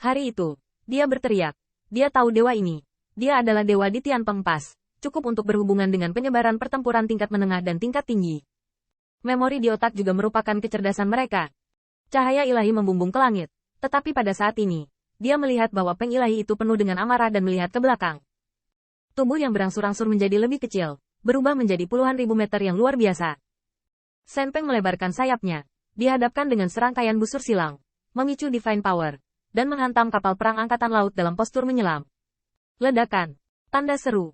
Hari itu, dia berteriak. Dia tahu dewa ini. Dia adalah dewa di Tian Pengpas, cukup untuk berhubungan dengan penyebaran pertempuran tingkat menengah dan tingkat tinggi. Memori di otak juga merupakan kecerdasan mereka. Cahaya ilahi membumbung ke langit. Tetapi pada saat ini, dia melihat bahwa peng ilahi itu penuh dengan amarah dan melihat ke belakang. Tubuh yang berangsur-angsur menjadi lebih kecil, berubah menjadi puluhan ribu meter yang luar biasa. Shen Peng melebarkan sayapnya, dihadapkan dengan serangkaian busur silang, memicu divine power, dan menghantam kapal perang angkatan laut dalam postur menyelam. Ledakan. Tanda seru.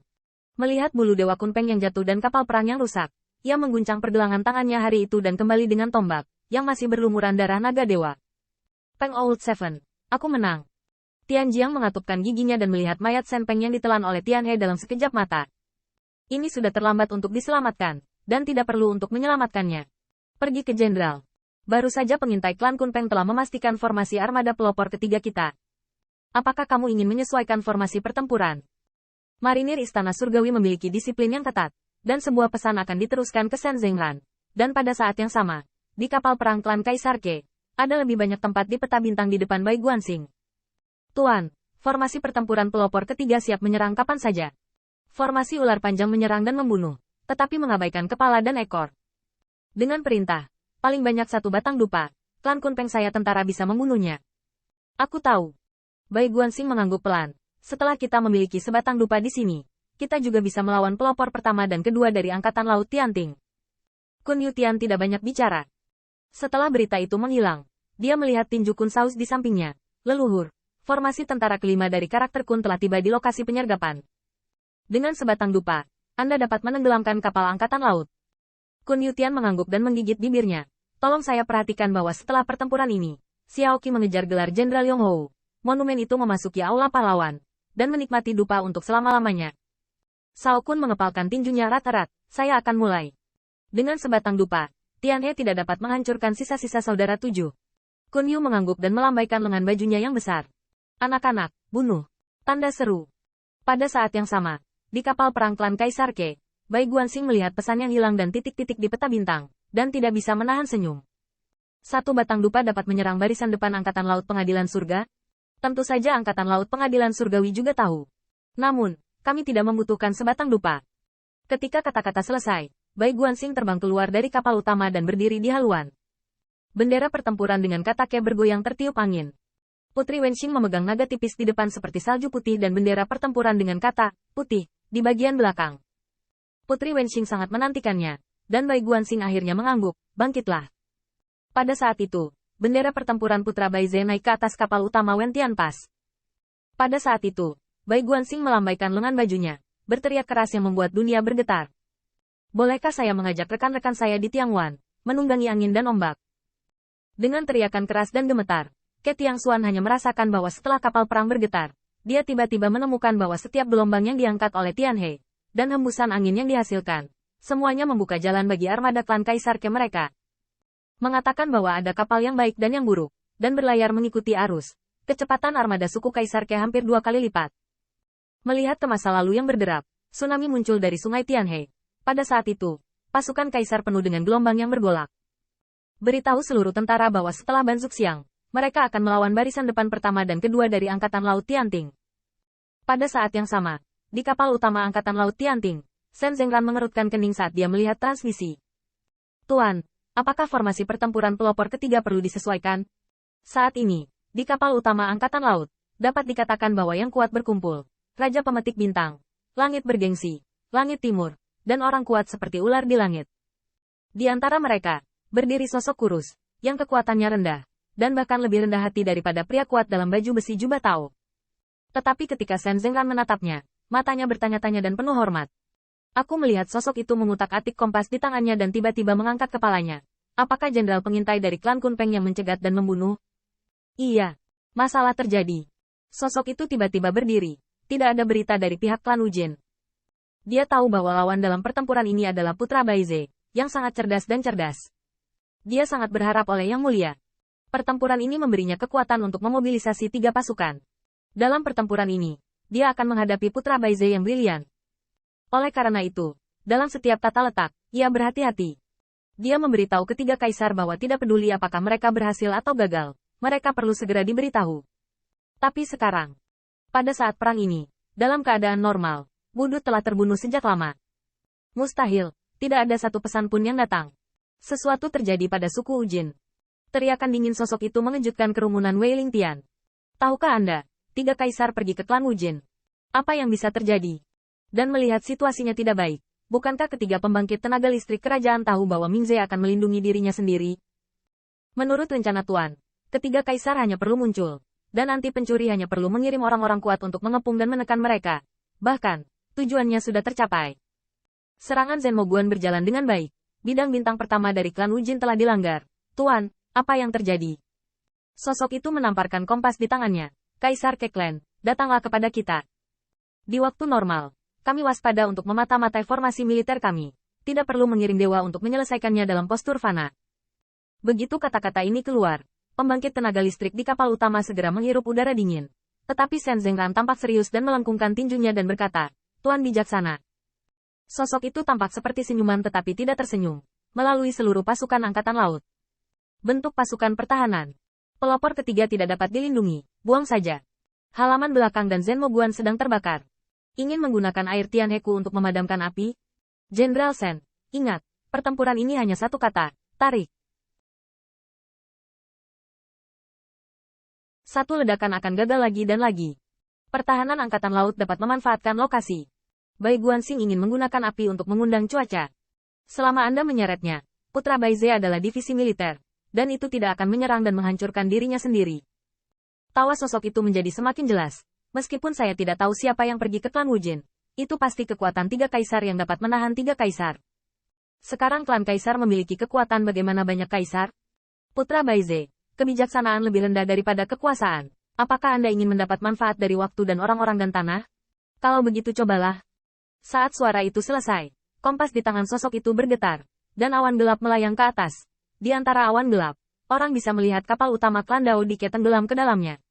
Melihat bulu Dewa Kunpeng yang jatuh dan kapal perang yang rusak, ia mengguncang pergelangan tangannya hari itu dan kembali dengan tombak, yang masih berlumuran darah naga dewa. Peng Old Seven. Aku menang. Tian Jiang mengatupkan giginya dan melihat mayat Shen Peng yang ditelan oleh Tian He dalam sekejap mata. Ini sudah terlambat untuk diselamatkan, dan tidak perlu untuk menyelamatkannya. Pergi ke jenderal. Baru saja pengintai klan Kunpeng telah memastikan formasi armada pelopor ketiga kita. Apakah kamu ingin menyesuaikan formasi pertempuran? Marinir Istana Surgawi memiliki disiplin yang ketat, dan sebuah pesan akan diteruskan ke Shen Zengran. Dan pada saat yang sama, di kapal perang klan Kaisar Ke, ada lebih banyak tempat di peta bintang di depan Bai Guanxing. Tuan, formasi pertempuran pelopor ketiga siap menyerang kapan saja. Formasi ular panjang menyerang dan membunuh, tetapi mengabaikan kepala dan ekor. Dengan perintah, paling banyak satu batang dupa, klan Kunpeng saya tentara bisa membunuhnya. Aku tahu. Bai Guanxing mengangguk pelan. Setelah kita memiliki sebatang dupa di sini, kita juga bisa melawan pelopor pertama dan kedua dari Angkatan Laut Tianting. Kun Yutian tidak banyak bicara. Setelah berita itu menghilang, dia melihat tinju Kun Saus di sampingnya. Leluhur, formasi tentara kelima dari karakter Kun telah tiba di lokasi penyergapan. Dengan sebatang dupa, Anda dapat menenggelamkan kapal Angkatan Laut. Kun Yutian mengangguk dan menggigit bibirnya. Tolong saya perhatikan bahwa setelah pertempuran ini, Xiao Qi mengejar gelar Jenderal Yong Hou. Monumen itu memasuki aula pahlawan, dan menikmati dupa untuk selama-lamanya. Shao Kun mengepalkan tinjunya rat-rat. Saya akan mulai. Dengan sebatang dupa, Tian He tidak dapat menghancurkan sisa-sisa saudara tujuh. Kun Yu mengangguk dan melambaikan lengan bajunya yang besar. Anak-anak, bunuh. Tanda seru. Pada saat yang sama, di kapal perang klan Kaisar Ke, Bai Guanxing melihat pesan yang hilang dan titik-titik di peta bintang, dan tidak bisa menahan senyum. Satu batang dupa dapat menyerang barisan depan Angkatan Laut Pengadilan Surga? Tentu saja Angkatan Laut Pengadilan Surgawi juga tahu. Namun, kami tidak membutuhkan sebatang dupa. Ketika kata-kata selesai, Bai Guanxing terbang keluar dari kapal utama dan berdiri di haluan. Bendera pertempuran dengan kata Ke bergoyang tertiup angin. Putri Wenxing memegang naga tipis di depan seperti salju putih dan bendera pertempuran dengan kata putih di bagian belakang. Putri Wenxing sangat menantikannya, dan Bai Guanxing akhirnya mengangguk, bangkitlah. Pada saat itu, bendera pertempuran Putra Bai Ze naik ke atas kapal utama Wen Tianpas. Pada saat itu, Bai Guanxing melambaikan lengan bajunya, berteriak keras yang membuat dunia bergetar. Bolehkah saya mengajak rekan-rekan saya di Tiangwan, menunggangi angin dan ombak? Dengan teriakan keras dan gemetar, Ke Tiangxuan hanya merasakan bahwa setelah kapal perang bergetar, dia tiba-tiba menemukan bahwa setiap gelombang yang diangkat oleh Tian He, dan hembusan angin yang dihasilkan, semuanya membuka jalan bagi armada klan Kaisar Ke mereka. Mengatakan bahwa ada kapal yang baik dan yang buruk, dan berlayar mengikuti arus, kecepatan armada suku Kaisar Ke hampir 2 kali lipat. Melihat ke masa lalu yang berderap, tsunami muncul dari sungai Tianhe. Pada saat itu, pasukan Kaisar penuh dengan gelombang yang bergolak. Beritahu seluruh tentara bahwa setelah Banzuk siang, mereka akan melawan barisan depan pertama dan kedua dari Angkatan Laut Tianting. Pada saat yang sama, di kapal utama Angkatan Laut Tianting, Shen Zengran mengerutkan kening saat dia melihat transmisi. Tuan, apakah formasi pertempuran pelopor ketiga perlu disesuaikan? Saat ini, di kapal utama Angkatan Laut, dapat dikatakan bahwa yang kuat berkumpul. Raja Pemetik Bintang, Langit Bergengsi, Langit Timur, dan orang kuat seperti ular di langit. Di antara mereka, berdiri sosok kurus, yang kekuatannya rendah, dan bahkan lebih rendah hati daripada pria kuat dalam baju besi jubah Tao. Tetapi ketika Shen Zengran menatapnya, matanya bertanya-tanya dan penuh hormat. Aku melihat sosok itu mengutak-atik kompas di tangannya dan tiba-tiba mengangkat kepalanya. Apakah jenderal pengintai dari klan Kunpeng yang mencegat dan membunuh? Iya. Masalah terjadi. Sosok itu tiba-tiba berdiri. Tidak ada berita dari pihak klan Ujin. Dia tahu bahwa lawan dalam pertempuran ini adalah Putra Bai Ze, yang sangat cerdas dan cerdas. Dia sangat berharap oleh Yang Mulia. Pertempuran ini memberinya kekuatan untuk memobilisasi 3 pasukan. Dalam pertempuran ini, dia akan menghadapi Putra Bai Ze yang brilian. Oleh karena itu, dalam setiap tata letak, ia berhati-hati. Dia memberitahu ketiga kaisar bahwa tidak peduli apakah mereka berhasil atau gagal, mereka perlu segera diberitahu. Tapi sekarang, pada saat perang ini, dalam keadaan normal, Wudhu telah terbunuh sejak lama. Mustahil, tidak ada satu pesan pun yang datang. Sesuatu terjadi pada suku Ujin. Teriakan dingin sosok itu mengejutkan kerumunan Wei Lingtian. Tahukah Anda, 3 kaisar pergi ke klan Ujin. Apa yang bisa terjadi? Dan melihat situasinya tidak baik, bukankah ketiga pembangkit tenaga listrik kerajaan tahu bahwa Mingze akan melindungi dirinya sendiri? Menurut rencana Tuan, ketiga kaisar hanya perlu muncul, dan anti pencuri hanya perlu mengirim orang-orang kuat untuk mengepung dan menekan mereka. Bahkan, tujuannya sudah tercapai. Serangan Zenmoguan berjalan dengan baik. Bidang bintang pertama dari klan Ujin telah dilanggar. Tuan, apa yang terjadi? Sosok itu menamparkan kompas di tangannya. Kaisar Keklen, datanglah kepada kita. Di waktu normal, kami waspada untuk memata-matai formasi militer kami. Tidak perlu mengirim dewa untuk menyelesaikannya dalam postur fana. Begitu kata-kata ini keluar, pembangkit tenaga listrik di kapal utama segera menghirup udara dingin. Tetapi Shen Zengran tampak serius dan melengkungkan tinjunya dan berkata, Tuan bijaksana. Sosok itu tampak seperti senyuman tetapi tidak tersenyum, melalui seluruh pasukan angkatan laut. Bentuk pasukan pertahanan. Pelopor ketiga tidak dapat dilindungi, buang saja. Halaman belakang dan Zenmoguan sedang terbakar. Ingin menggunakan air Tianheku untuk memadamkan api? Jenderal Shen, ingat, pertempuran ini hanya satu kata, tarik. Satu ledakan akan gagal lagi dan lagi. Pertahanan angkatan laut dapat memanfaatkan lokasi. Bai Guanxing ingin menggunakan api untuk mengundang cuaca. Selama Anda menyeretnya, Putra Baize adalah divisi militer, dan itu tidak akan menyerang dan menghancurkan dirinya sendiri. Tawa sosok itu menjadi semakin jelas. Meskipun saya tidak tahu siapa yang pergi ke klan Wujin, itu pasti kekuatan 3 kaisar yang dapat menahan 3 kaisar. Sekarang klan kaisar memiliki kekuatan bagaimana banyak kaisar? Putra Baize, kebijaksanaan lebih rendah daripada kekuasaan. Apakah Anda ingin mendapat manfaat dari waktu dan orang-orang dan tanah? Kalau begitu cobalah. Saat suara itu selesai, kompas di tangan sosok itu bergetar, dan awan gelap melayang ke atas. Di antara awan gelap, orang bisa melihat kapal utama klan Dao Dike tenggelam ke dalamnya.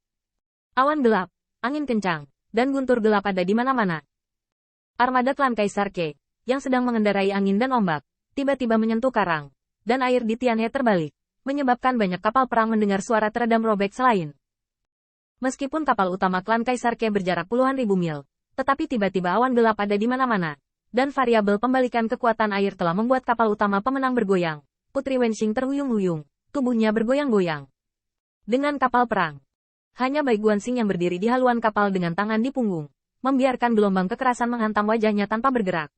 Awan gelap, angin kencang, dan guntur gelap ada di mana-mana. Armada klan Kaisar Ke, yang sedang mengendarai angin dan ombak, tiba-tiba menyentuh karang, dan air di Tianhe terbalik, menyebabkan banyak kapal perang mendengar suara teredam robek selain. Meskipun kapal utama klan Kaisar Ke berjarak puluhan ribu mil, tetapi tiba-tiba awan gelap ada di mana-mana, dan variabel pembalikan kekuatan air telah membuat kapal utama pemenang bergoyang. Putri Wenxing terhuyung-huyung, tubuhnya bergoyang-goyang. Dengan kapal perang, hanya Bai Guanxing yang berdiri di haluan kapal dengan tangan di punggung, membiarkan gelombang kekerasan menghantam wajahnya tanpa bergerak.